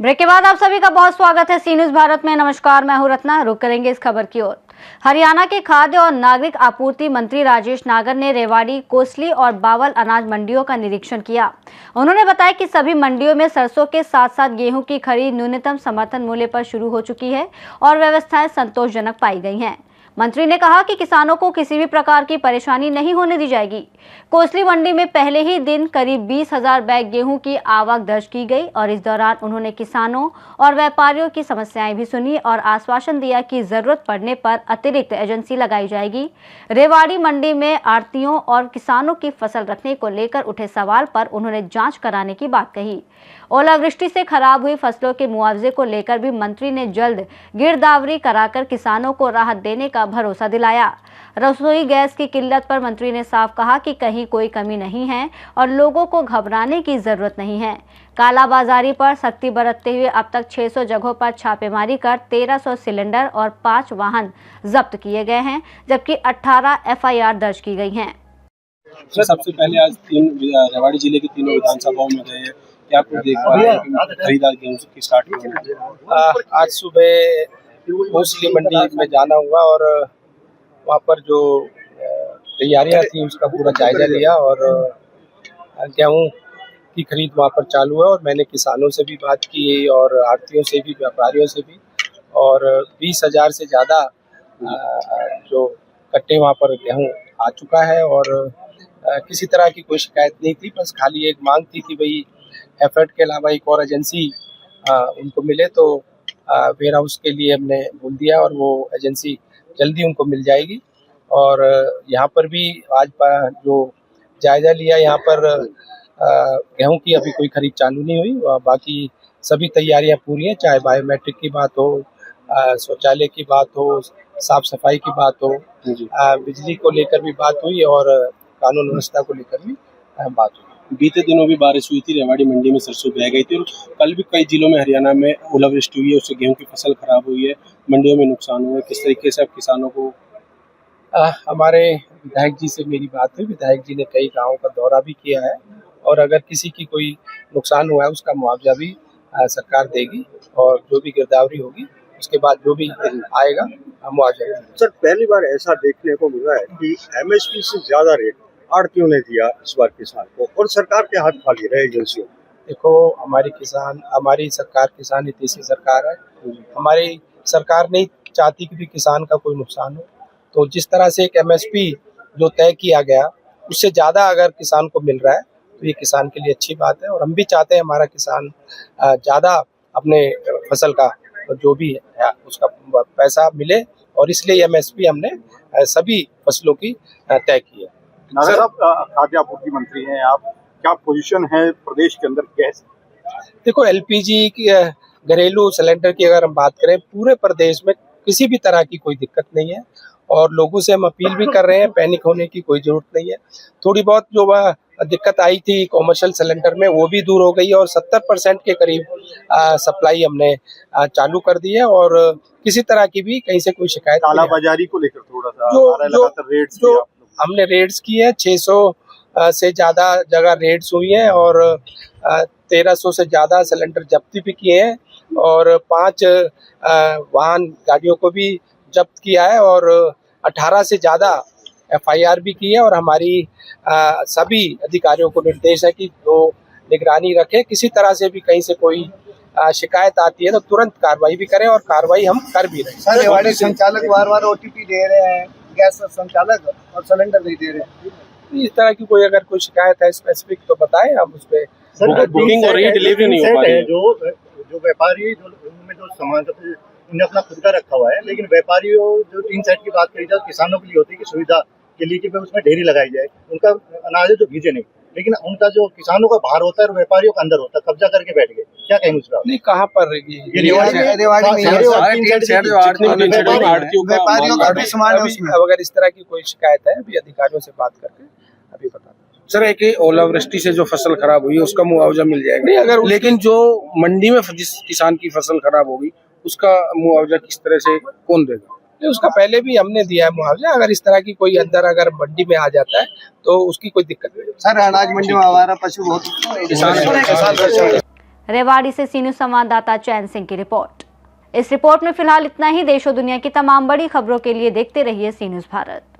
Break के बाद आप सभी का बहुत स्वागत है सी न्यूज भारत में। नमस्कार, मैं हूं रत्ना। रुक करेंगे इस खबर की ओर। हरियाणा के खाद्य और नागरिक आपूर्ति मंत्री राजेश नागर ने रेवाड़ी, कोसली और बावल अनाज मंडियों का निरीक्षण किया। उन्होंने बताया कि सभी मंडियों में सरसों के साथ साथ गेहूं की खरीद न्यूनतम समर्थन मूल्य पर शुरू हो चुकी है और व्यवस्थाएं संतोषजनक पाई गई हैं। मंत्री ने कहा कि किसानों को किसी भी प्रकार की परेशानी नहीं होने दी जाएगी। कोसली मंडी में पहले ही दिन करीब 20,000 बैग गेहूं की आवक दर्ज की गई और इस दौरान उन्होंने किसानों और व्यापारियों की समस्याएं भी सुनी और आश्वासन दिया कि जरूरत पड़ने पर अतिरिक्त एजेंसी लगाई जाएगी। रेवाड़ी मंडी में आढ़तियों और किसानों की फसल रखने को लेकर उठे सवाल पर उन्होंने जाँच कराने की बात कही। ओलावृष्टि से खराब हुई फसलों के मुआवजे को लेकर भी मंत्री ने जल्द गिरदावरी कराकर किसानों को राहत देने का भरोसा दिलाया। रसोई गैस की किल्लत पर मंत्री ने साफ कहा कि कहीं कोई कमी नहीं है और लोगों को घबराने की जरूरत नहीं है। कालाबाजारी पर सख्ती बरतते हुए अब तक 600 जगहों पर छापेमारी कर 1300 सिलेंडर और 5 वाहन जब्त किए गए हैं, जबकि 18 FIR दर्ज की गई हैं। सबसे पहले आज रेवाड़ी जिले के तीनों विधानसभाओं में गए हैं। क्या आप देख पा रहे हैं कि खरीदार गेहूं की स्टार्ट हुई? आज सुबह कोसली मंडी में जाना हुआ और वहाँ पर जो तैयारियां थी उसका पूरा जायजा लिया और गेहूं की खरीद वहाँ पर चालू है। और मैंने किसानों से भी बात की और आढ़तियों से भी, व्यापारियों से भी, और 20,000 से ज़्यादा जो कट्टे वहाँ पर गेहूं आ चुका है और किसी तरह की कोई शिकायत नहीं थी। बस खाली एक मांग थी कि भाई एफर्ट के अलावा एक और एजेंसी उनको मिले, तो वेयर हाउस के लिए हमने बोल दिया और वो एजेंसी जल्दी उनको मिल जाएगी। और यहाँ पर भी आज जो जायजा लिया, यहाँ पर गेहूं की अभी कोई खरीद चालू नहीं हुई, बाकी सभी तैयारियां पूरी हैं, चाहे बायोमेट्रिक की बात हो, शौचालय की बात हो, साफ सफाई की बात हो, बिजली को लेकर भी बात हुई और कानून व्यवस्था को लेकर भी बात हुई। बीते दिनों भी बारिश हुई थी, रेवाड़ी मंडी में सरसों बह गई थी और कल भी कई जिलों में हरियाणा में ओलावृष्टि हुई है, उससे गेहूं की फसल खराब हुई है, मंडियों में नुकसान हुआ है। किस तरीके से आप किसानों को? हमारे विधायक जी से मेरी बात हुई। विधायक जी ने कई गाँवों का दौरा भी किया है और अगर किसी की कोई नुकसान हुआ है उसका मुआवजा भी सरकार देगी और जो भी गिरदावरी होगी उसके बाद जो भी आएगा मुआवजा। सर, पहली बार ऐसा देखने को मिला है कि MSP से ज्यादा रेट आढ़तियों ने दिया इस बार किसान को और सरकार के हाथ खाली रहे एजेंसियों। देखो, हमारी सरकार किसान हितैषी सरकार है। हमारी सरकार नहीं चाहती कि भी किसान का कोई नुकसान हो, तो जिस तरह से एक MSP जो तय किया गया उससे ज़्यादा अगर किसान को मिल रहा है तो ये किसान के लिए अच्छी बात है। और हम भी चाहते हैं हमारा किसान ज़्यादा अपने फसल का जो भी है उसका पैसा मिले, और इसलिए MSP हमने सभी फसलों की तय की है। नागर साहब, खाद्य आपूर्ति मंत्री हैं आप, क्या पोजीशन है प्रदेश के अंदर गैस? देखो, LPG की घरेलू सिलेंडर की अगर हम बात करें, पूरे प्रदेश में किसी भी तरह की कोई दिक्कत नहीं है और लोगों से हम अपील भी कर रहे हैं, पैनिक होने की कोई जरूरत नहीं है। थोड़ी बहुत जो दिक्कत आई थी कॉमर्शियल सिलेंडर में वो भी दूर हो गई है और 70% के करीब सप्लाई हमने चालू कर दी है और किसी तरह की भी कहीं से कोई शिकायत। कालाबाजारी को लेकर थोड़ा सा जो हमने रेड्स की है, 600 से ज़्यादा जगह रेड्स हुई हैं और 1300 से ज़्यादा सिलेंडर जब्ती भी किए हैं और 5 वाहन गाड़ियों को भी जब्त किया है और 18 से ज़्यादा FIR भी की है। और हमारी सभी अधिकारियों को निर्देश है कि वो निगरानी रखें, किसी तरह से भी कहीं से कोई शिकायत आती है तो तुरंत कार्रवाई भी करें और कार्रवाई हम कर भी रहे हैं। सर, रेवाड़ी संचालक बार OTP दे रहे हैं, गैस संचालक, और सिलेंडर नहीं दे रहे हैं। इस तरह की कोई अगर कोई शिकायत है स्पेसिफिक तो बताएं, हम उस पर बुकिंग और रीडिलीवरी नहीं हो पा रही है। जो व्यापारी जो उनमें जो सामान उन्हें अपना खुद का रखा हुआ है, लेकिन व्यापारियों जो 3 सेट की बात करी जाए किसानों के लिए होती है कि सुविधा के लिए कि उसमें ढेरी लगाई जाए, उनका अनाज है जो भीजे नहीं, लेकिन उनका जो किसानों का बाहर होता है और व्यापारियों का अंदर होता है, कब्जा करके बैठ गए। क्या कहेंगे उस पर? नहीं, कहाँ पर अगर इस तरह की कोई शिकायत है अभी अधिकारियों से बात करके अभी बता। सर, एक ओलावृष्टि से जो फसल खराब हुई है उसका मुआवजा मिल जाएगा? नहीं, अगर लेकिन जो मंडी में जिस किसान की फसल खराब होगी उसका मुआवजा किस तरह से कौन देगा? उसका पहले भी हमने दिया है मुआवजा। अगर इस तरह की कोई अंदर अगर मंडी में आ जाता है तो उसकी कोई दिक्कत नहीं। सर, अनाज मंडी में आवारा पशु बहुत रेवाड़ी से सी न्यूज़ संवाददाता चैन सिंह की रिपोर्ट। इस रिपोर्ट में फिलहाल इतना ही। देश और दुनिया की तमाम बड़ी खबरों के लिए देखते रहिए सी न्यूज़ भारत।